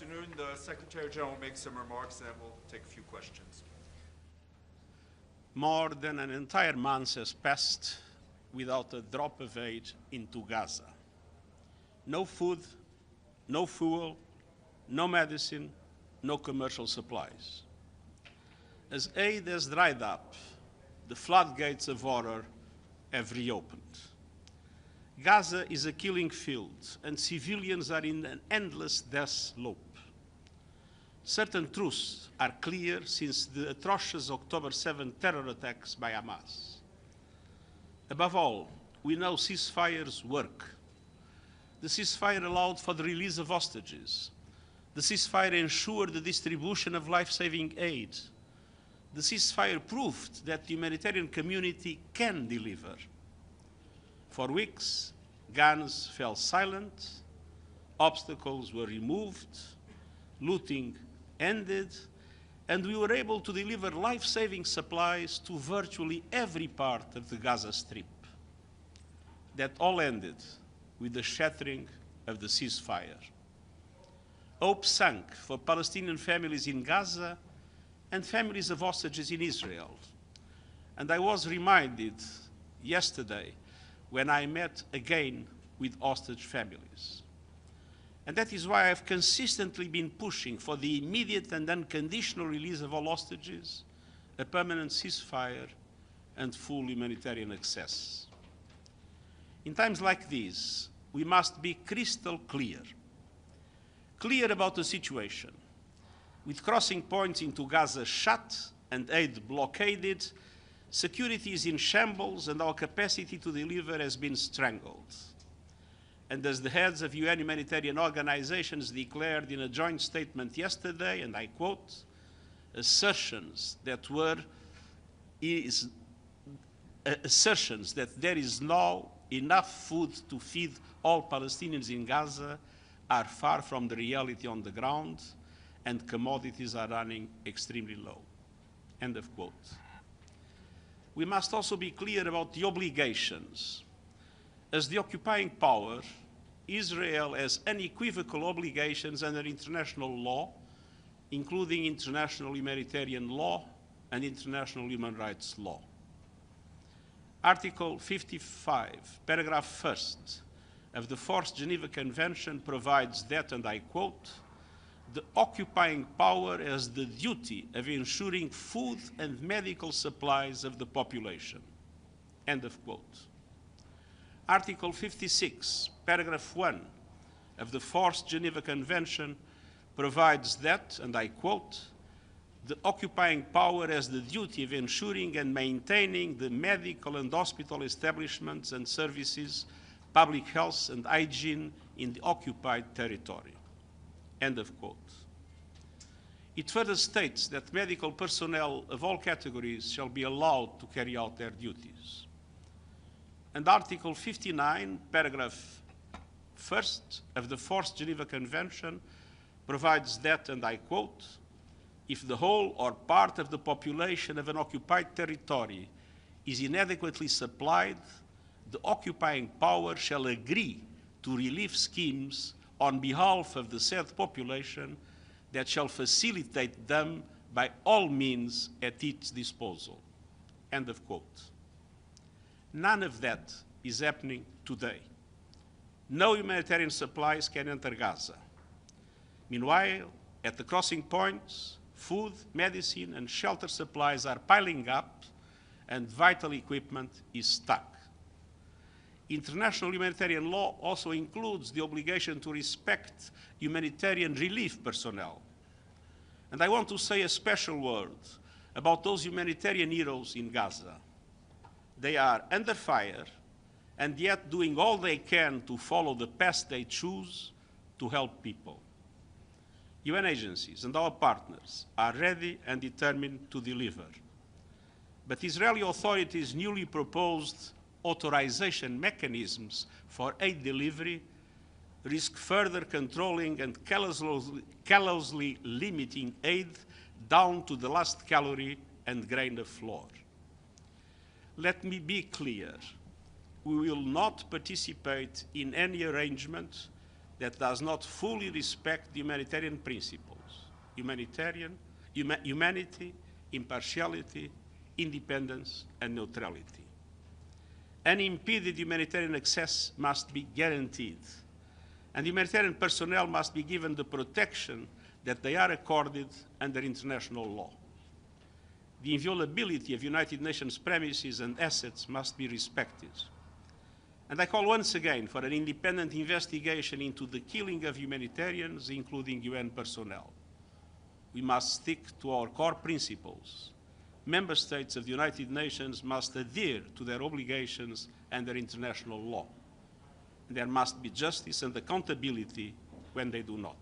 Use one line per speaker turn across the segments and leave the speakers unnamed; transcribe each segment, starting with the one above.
afternoon. The Secretary General will make some remarks, and then we'll take a few questions.
More than an entire month has passed without a drop of aid into Gaza. No food, no fuel, no medicine, no commercial supplies. As aid has dried up, the floodgates of horror have reopened. Gaza is a killing field, and civilians are in an endless death loop. Certain truths are clear since the atrocious October 7 terror attacks by Hamas. Above all, we know ceasefires work. The ceasefire allowed for the release of hostages. The ceasefire ensured the distribution of life-saving aid. The ceasefire proved that the humanitarian community can deliver. For weeks, guns fell silent, obstacles were removed, looting ended, and we were able to deliver life-saving supplies to virtually every part of the Gaza Strip. That all ended with the shattering of the ceasefire. Hope sank for Palestinian families in Gaza and families of hostages in Israel. And I was reminded yesterday when I met again with hostage families. And that is why I've consistently been pushing for the immediate and unconditional release of all hostages, a permanent ceasefire, and full humanitarian access. In times like these, we must be crystal clear about the situation. With crossing points into Gaza shut and aid blockaded, security is in shambles and our capacity to deliver has been strangled. And as the heads of UN humanitarian organizations declared in a joint statement yesterday, and I quote, assertions that there is now enough food to feed all Palestinians in Gaza are far from the reality on the ground, and commodities are running extremely low. End of quote. We must also be clear about the obligations. As the occupying power, Israel has unequivocal obligations under international law, including international humanitarian law and international human rights law. Article 55, paragraph 1st of the Fourth Geneva Convention provides that, and I quote, the occupying power has the duty of ensuring food and medical supplies of the population. End of quote. Article 56, paragraph 1 of the Fourth Geneva Convention provides that, and I quote, the occupying power has the duty of ensuring and maintaining the medical and hospital establishments and services, public health and hygiene in the occupied territory. End of quote. It further states that medical personnel of all categories shall be allowed to carry out their duties. And Article 59, paragraph 1st of the Fourth Geneva Convention provides that, and I quote, if the whole or part of the population of an occupied territory is inadequately supplied, the occupying power shall agree to relief schemes on behalf of the said population that shall facilitate them by all means at its disposal. End of quote. None of that is happening today. No humanitarian supplies can enter Gaza. Meanwhile, at the crossing points, food, medicine, and shelter supplies are piling up and vital equipment is stuck. International humanitarian law also includes the obligation to respect humanitarian relief personnel. And I want to say a special word about those humanitarian heroes in Gaza. They are under fire and yet doing all they can to follow the path they choose to help people. UN agencies and our partners are ready and determined to deliver. But Israeli authorities' newly proposed authorization mechanisms for aid delivery risk further controlling and callously limiting aid down to the last calorie and grain of flour. Let me be clear, we will not participate in any arrangement that does not fully respect the humanitarian principles, humanity, impartiality, independence, and neutrality. Unimpeded humanitarian access must be guaranteed, and humanitarian personnel must be given the protection that they are accorded under international law. The inviolability of United Nations premises and assets must be respected. And I call once again for an independent investigation into the killing of humanitarians, including UN personnel. We must stick to our core principles. Member states of the United Nations must adhere to their obligations under international law. And there must be justice and accountability when they do not.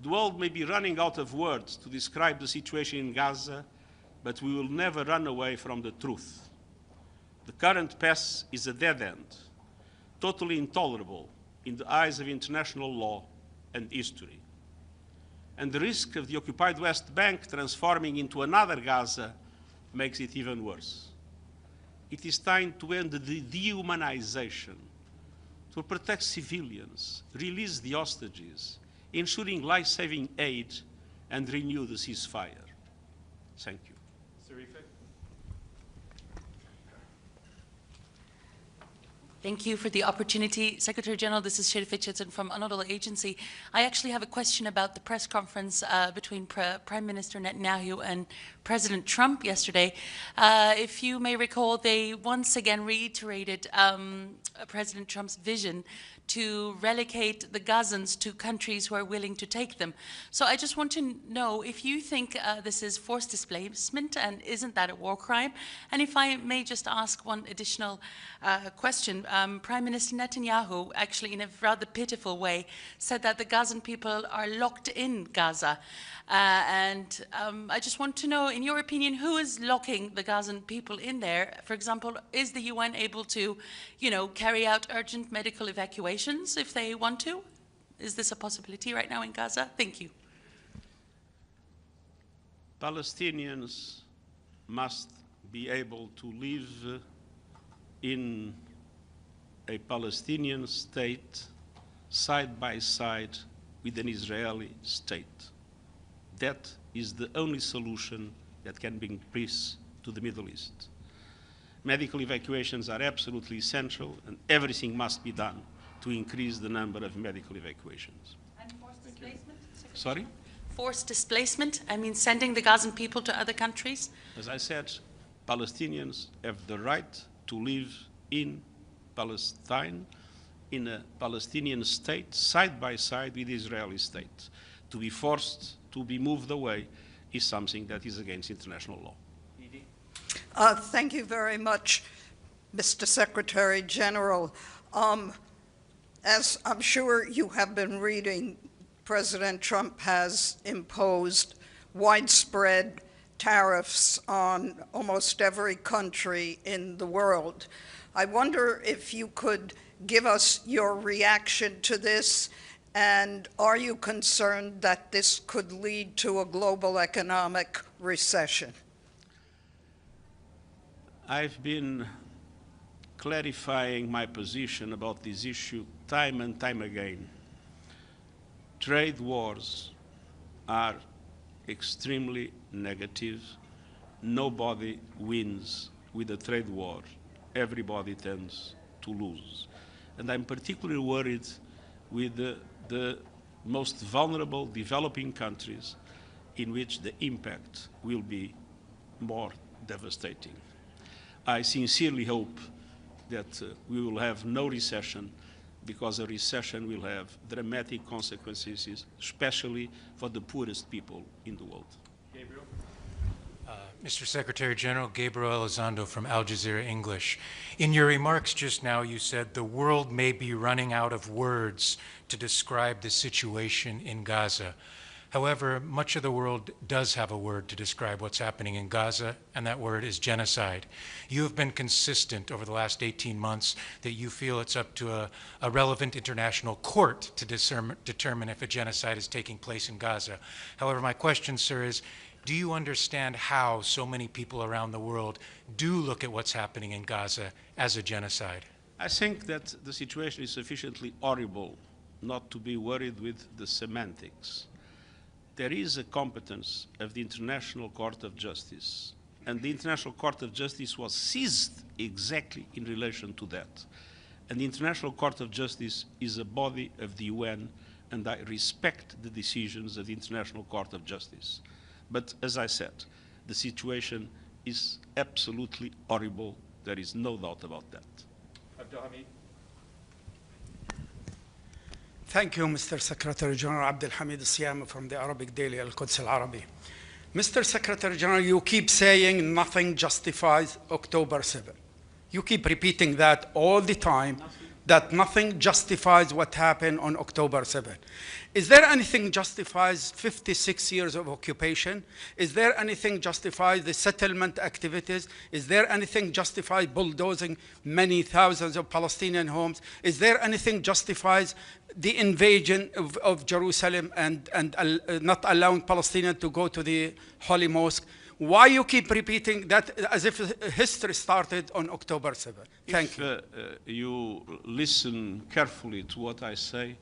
The world may be running out of words to describe the situation in Gaza, but we will never run away from the truth. The current path is a dead end, totally intolerable in the eyes of international law and history. And the risk of the occupied West Bank transforming into another Gaza makes it even worse. It is time to end the dehumanization, to protect civilians, release the hostages, ensuring life-saving aid, and renew the ceasefire. Thank you.
Thank you for the opportunity. Secretary General, this is Sherif Richardson from Anadolu Agency. I actually have a question about the press conference between Prime Minister Netanyahu and President Trump yesterday. If you may recall, they once again reiterated President Trump's vision to relocate the Gazans to countries who are willing to take them. So I just want to know if you think this is forced displacement, and isn't that a war crime? And if I may just ask one additional question. Prime Minister Netanyahu, actually in a rather pitiful way, said that the Gazan people are locked in Gaza. I just want to know, in your opinion, who is locking the Gazan people in there? For example, is the UN able to, carry out urgent medical evacuations if they want to? Is this a possibility right now in Gaza? Thank you.
Palestinians must be able to live in a Palestinian state side by side with an Israeli state. That is the only solution that can bring peace to the Middle East. Medical evacuations are absolutely essential, and everything must be done to increase the number of medical evacuations.
And forced displacement?
Sorry?
Forced displacement? I mean, sending the Gazan people to other countries?
As I said, Palestinians have the right to live in Palestine, in a Palestinian state, side by side with the Israeli state. To be forced to be moved away is something that is against international law.
Thank you very much, Mr. Secretary General. As I'm sure you have been reading, President Trump has imposed widespread tariffs on almost every country in the world. I wonder if you could give us your reaction to this, and are you concerned that this could lead to a global economic recession?
I've been clarifying my position about this issue time and time again. Trade wars are extremely negative. Nobody wins with a trade war. Everybody tends to lose. And I'm particularly worried with the most vulnerable developing countries in which the impact will be more devastating. I sincerely hope that we will have no recession, because a recession will have dramatic consequences, especially for the poorest people in the world.
Gabriel?
Mr. Secretary General, Gabriel Elizondo from Al Jazeera English. In your remarks just now, you said the world may be running out of words to describe the situation in Gaza. However, much of the world does have a word to describe what's happening in Gaza, and that word is genocide. You have been consistent over the last 18 months that you feel it's up to a relevant international court to determine if a genocide is taking place in Gaza. However, my question, sir, is do you understand how so many people around the world do look at what's happening in Gaza as a genocide?
I think that the situation is sufficiently horrible not to be worried with the semantics. There is a competence of the International Court of Justice, and the International Court of Justice was seized exactly in relation to that. And the International Court of Justice is a body of the UN, and I respect the decisions of the International Court of Justice. But as I said, the situation is absolutely horrible. There is no doubt about that.
Abdelhamid.
Thank you, Mr. Secretary General. Abdelhamid Siyam from the Arabic Daily Al-Quds Al-Arabi. Mr. Secretary General, you keep saying nothing justifies October 7. You keep repeating that all the time, that nothing justifies what happened on October 7. Is there anything justifies 56 years of occupation? Is there anything justifies the settlement activities? Is there anything justifies bulldozing many thousands of Palestinian homes? Is there anything justifies the invasion of Jerusalem and not allowing Palestinians to go to the Holy Mosque? Why you keep repeating that as if history started on October 7? Thank you.
If you listen carefully to what I say,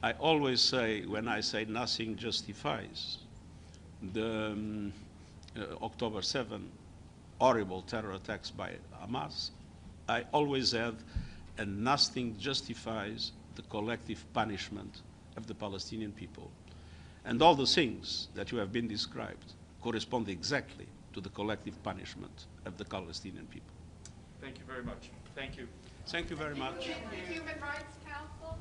I always say, when I say nothing justifies the October 7 horrible terror attacks by Hamas, I always add, and nothing justifies the collective punishment of the Palestinian people. And all the things that you have been described correspond exactly to the collective punishment of the Palestinian people.
Thank you very much. Thank you.
Thank you very much.
The Human Rights Council